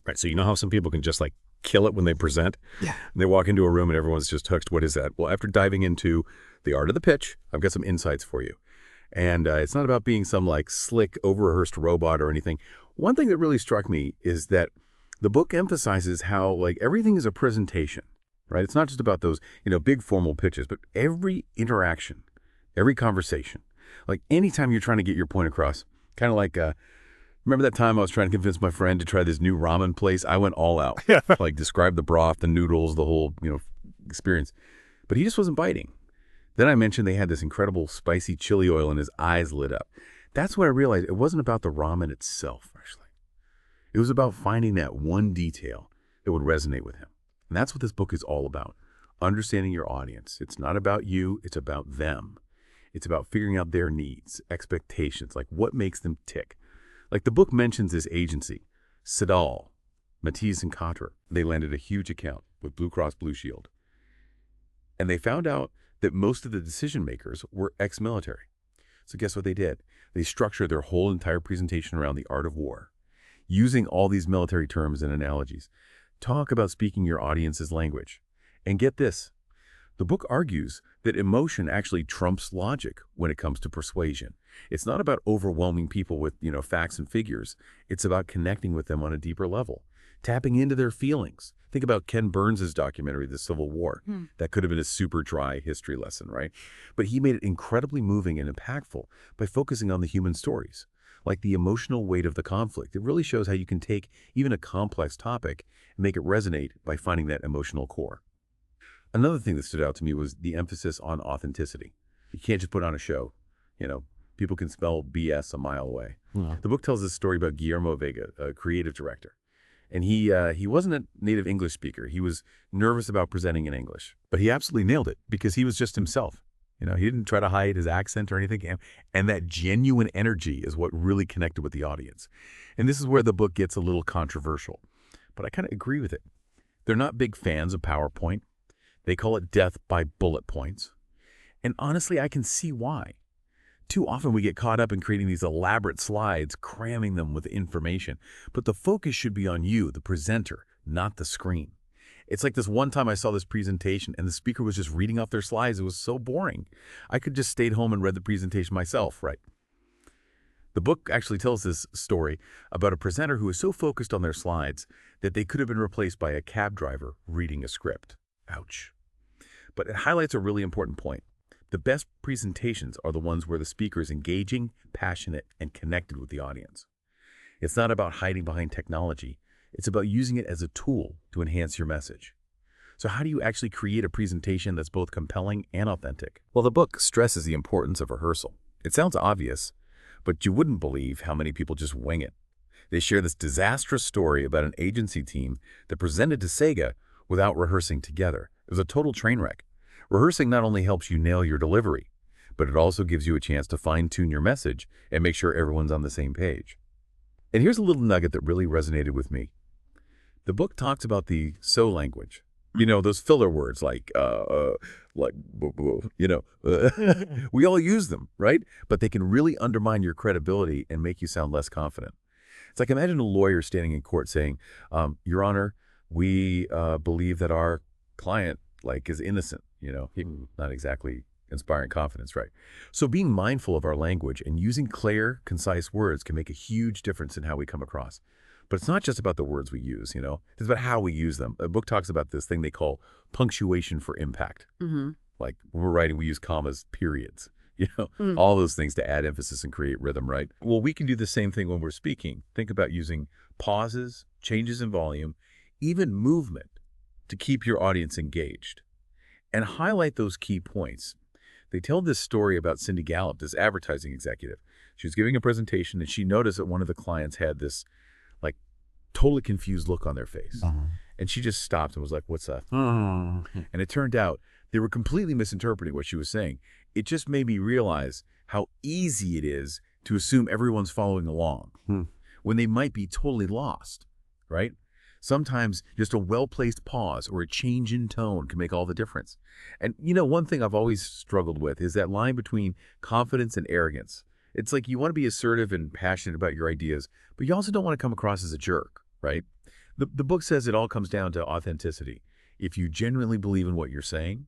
Right. So you know how some people can just like kill it when they present? Yeah. And they walk into a room and everyone's just hooked. What is that? Well, after diving into the art of the pitch, I've got some insights for you. And it's not about being some like slick, over-rehearsed robot or anything. One thing that really struck me is that the book emphasizes how like everything is a presentation, right? It's not just about those, big formal pitches, but every interaction, every conversation, like anytime you're trying to get your point across, kind of like, remember that time I was trying to convince my friend to try this new ramen place? I went all out, Yeah. like describe the broth, the noodles, the whole, experience. But he just wasn't biting. Then I mentioned they had this incredible spicy chili oil and his eyes lit up. That's when I realized it wasn't about the ramen itself, actually. It was about finding that one detail that would resonate with him. And that's what this book is all about, understanding your audience. It's not about you, it's about them. It's about figuring out their needs, expectations, like what makes them tick. Like the book mentions this agency, Sidal, Matisse and Coughter. They landed a huge account with Blue Cross Blue Shield. And they found out that most of the decision makers were ex-military. So guess what they did? They structured their whole entire presentation around the art of war, using all these military terms and analogies. Talk about speaking your audience's language. And get this, the book argues that emotion actually trumps logic when it comes to persuasion. It's not about overwhelming people with, facts and figures. It's about connecting with them on a deeper level, tapping into their feelings. Think about Ken Burns' documentary, The Civil War. That could have been a super dry history lesson, right? But he made it incredibly moving and impactful by focusing on the human stories, like the emotional weight of the conflict. It really shows how you can take even a complex topic and make it resonate by finding that emotional core. Another thing that stood out to me was the emphasis on authenticity. You can't just put on a show. People can smell BS a mile away. Yeah. The book tells this story about Guillermo Vega, a creative director. And he wasn't a native English speaker. He was nervous about presenting in English. But he absolutely nailed it because he was just himself. He didn't try to hide his accent or anything. And that genuine energy is what really connected with the audience. And this is where the book gets a little controversial. But I kind of agree with it. They're not big fans of PowerPoint. They call it death by bullet points. And honestly, I can see why. Too often we get caught up in creating these elaborate slides, cramming them with information. But the focus should be on you, the presenter, not the screen. It's like this one time I saw this presentation and the speaker was just reading off their slides. It was so boring. I could just stayed home and read the presentation myself, right? The book actually tells this story about a presenter who was so focused on their slides that they could have been replaced by a cab driver reading a script. Ouch. But it highlights a really important point. The best presentations are the ones where the speaker is engaging, passionate, and connected with the audience. It's not about hiding behind technology. It's about using it as a tool to enhance your message. So how do you actually create a presentation that's both compelling and authentic? Well, the book stresses the importance of rehearsal. It sounds obvious, but you wouldn't believe how many people just wing it. They share this disastrous story about an agency team that presented to Sega without rehearsing together. It was a total train wreck. Rehearsing not only helps you nail your delivery, but it also gives you a chance to fine-tune your message and make sure everyone's on the same page. And here's a little nugget that really resonated with me. The book talks about the so language. Those filler words like, we all use them, right? But they can really undermine your credibility and make you sound less confident. It's like imagine a lawyer standing in court saying, Your Honor, we believe that our client is innocent, not exactly inspiring confidence, right? So being mindful of our language and using clear, concise words can make a huge difference in how we come across. But it's not just about the words we use, it's about how we use them. The book talks about this thing they call punctuation for impact. Like when we're writing, we use commas, periods, all those things to add emphasis and create rhythm, right? Well, we can do the same thing when we're speaking. Think about using pauses, changes in volume, even movement to keep your audience engaged and highlight those key points. They tell this story about Cindy Gallup, this advertising executive. She was giving a presentation and she noticed that one of the clients had this totally confused look on their face. And she just stopped and was like, what's that? And it turned out they were completely misinterpreting what she was saying. It just made me realize how easy it is to assume everyone's following along when they might be totally lost, right? Sometimes just a well-placed pause or a change in tone can make all the difference. And one thing I've always struggled with is that line between confidence and arrogance. It's like you want to be assertive and passionate about your ideas, but you also don't want to come across as a jerk, right? The book says it all comes down to authenticity. If you genuinely believe in what you're saying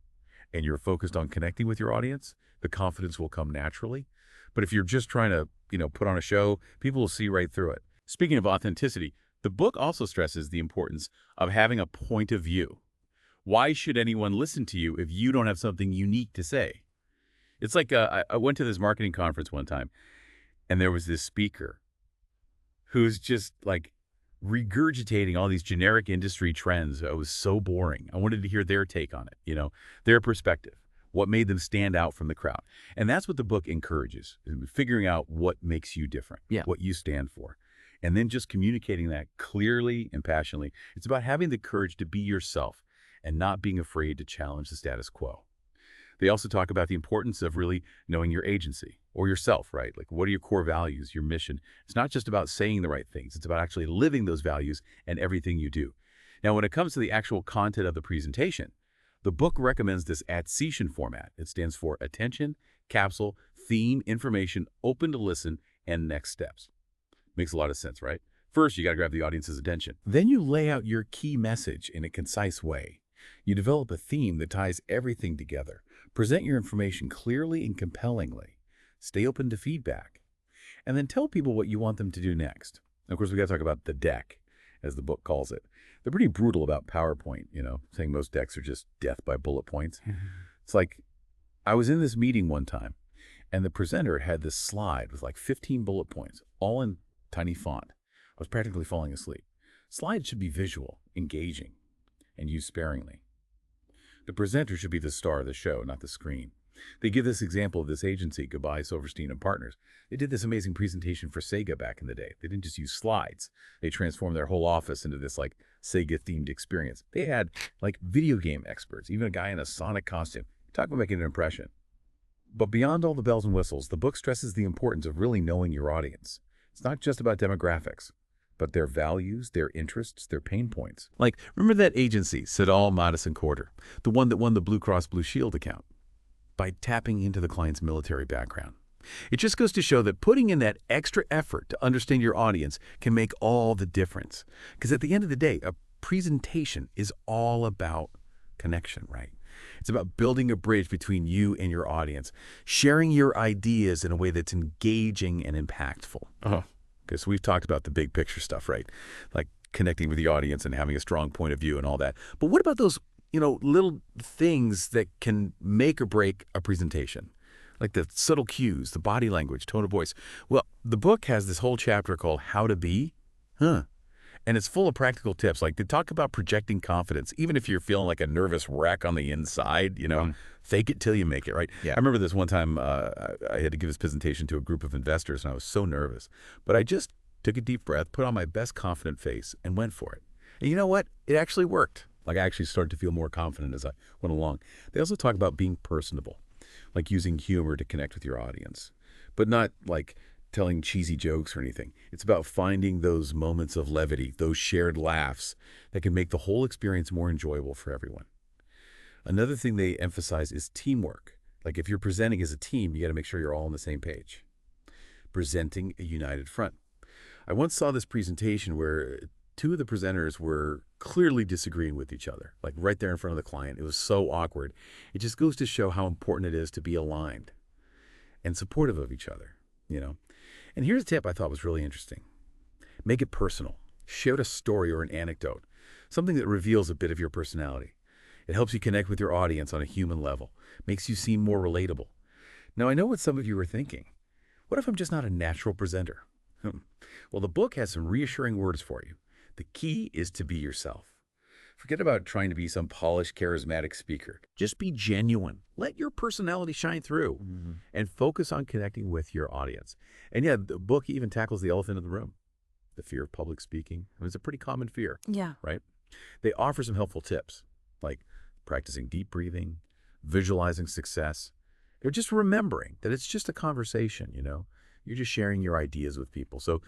and you're focused on connecting with your audience, the confidence will come naturally. But if you're just trying to, put on a show, people will see right through it. Speaking of authenticity, the book also stresses the importance of having a point of view. Why should anyone listen to you if you don't have something unique to say? It's like I went to this marketing conference one time, and there was this speaker who's just like regurgitating all these generic industry trends. It was so boring. I wanted to hear their take on it, their perspective, what made them stand out from the crowd. And that's what the book encourages, figuring out what makes you different, what you stand for, and then just communicating that clearly and passionately. It's about having the courage to be yourself and not being afraid to challenge the status quo. They also talk about the importance of really knowing your agency or yourself, right? Like, what are your core values, your mission? It's not just about saying the right things. It's about actually living those values in everything you do. Now, when it comes to the actual content of the presentation, the book recommends this ATSEtion format. It stands for attention, capsule, theme, information, open to listen, and next steps. Makes a lot of sense, right? First, you got to grab the audience's attention. Then you lay out your key message in a concise way. You develop a theme that ties everything together. Present your information clearly and compellingly. Stay open to feedback. And then tell people what you want them to do next. Of course, we got to talk about the deck, as the book calls it. They're pretty brutal about PowerPoint, saying most decks are just death by bullet points. It's like, I was in this meeting one time, and the presenter had this slide with like 15 bullet points, all in tiny font. I was practically falling asleep. Slides should be visual, engaging, and used sparingly. The presenter should be the star of the show, not the screen. They give this example of this agency, Goodbye Silverstein and Partners. They did this amazing presentation for Sega back in the day. They didn't just use slides. They transformed their whole office into this like Sega-themed experience. They had like video game experts, even a guy in a Sonic costume. Talk about making an impression. But beyond all the bells and whistles, the book stresses the importance of really knowing your audience. It's not just about demographics, but their values, their interests, their pain points. Like, remember that agency, Siddall, Madison Corder, the one that won the Blue Cross Blue Shield account? By tapping into the client's military background. It just goes to show that putting in that extra effort to understand your audience can make all the difference. Because at the end of the day, a presentation is all about connection, right? It's about building a bridge between you and your audience, sharing your ideas in a way that's engaging and impactful. Because we've talked about the big picture stuff, right? Like connecting with the audience and having a strong point of view and all that. But what about those, little things that can make or break a presentation? Like the subtle cues, the body language, tone of voice. Well, the book has this whole chapter called How to Be. And it's full of practical tips. Like, they talk about projecting confidence, even if you're feeling like a nervous wreck on the inside, fake it till you make it, right? I remember this one time I had to give this presentation to a group of investors, and I was so nervous. But I just took a deep breath, put on my best confident face, and went for it. And you know what? It actually worked. Like, I actually started to feel more confident as I went along. They also talk about being personable, like using humor to connect with your audience, but not like telling cheesy jokes or anything. It's about finding those moments of levity, those shared laughs that can make the whole experience more enjoyable for everyone. Another thing they emphasize is teamwork. Like, if you're presenting as a team, you got to make sure you're all on the same page. Presenting a united front. I once saw this presentation where two of the presenters were clearly disagreeing with each other, like right there in front of the client. It was so awkward. It just goes to show how important it is to be aligned and supportive of each other, And here's a tip I thought was really interesting. Make it personal. Share a story or an anecdote, something that reveals a bit of your personality. It helps you connect with your audience on a human level, makes you seem more relatable. Now, I know what some of you are thinking. What if I'm just not a natural presenter? Well, the book has some reassuring words for you. The key is to be yourself. Forget about trying to be some polished, charismatic speaker. Just be genuine. Let your personality shine through and focus on connecting with your audience. And yeah, the book even tackles the elephant in the room, the fear of public speaking. It's a pretty common fear, right? They offer some helpful tips, like practicing deep breathing, visualizing success. They're just remembering that it's just a conversation, You're just sharing your ideas with people. So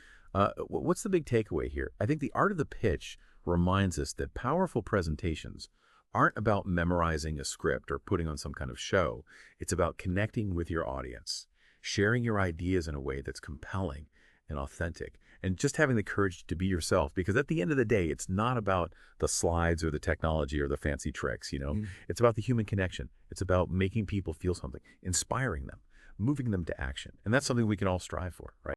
what's the big takeaway here? I think the art of the pitch reminds us that powerful presentations aren't about memorizing a script or putting on some kind of show. It's about connecting with your audience, sharing your ideas in a way that's compelling and authentic, and just having the courage to be yourself, because at the end of the day, it's not about the slides or the technology or the fancy tricks, It's about the human connection. It's about making people feel something, inspiring them, moving them to action. And that's something we can all strive for, right?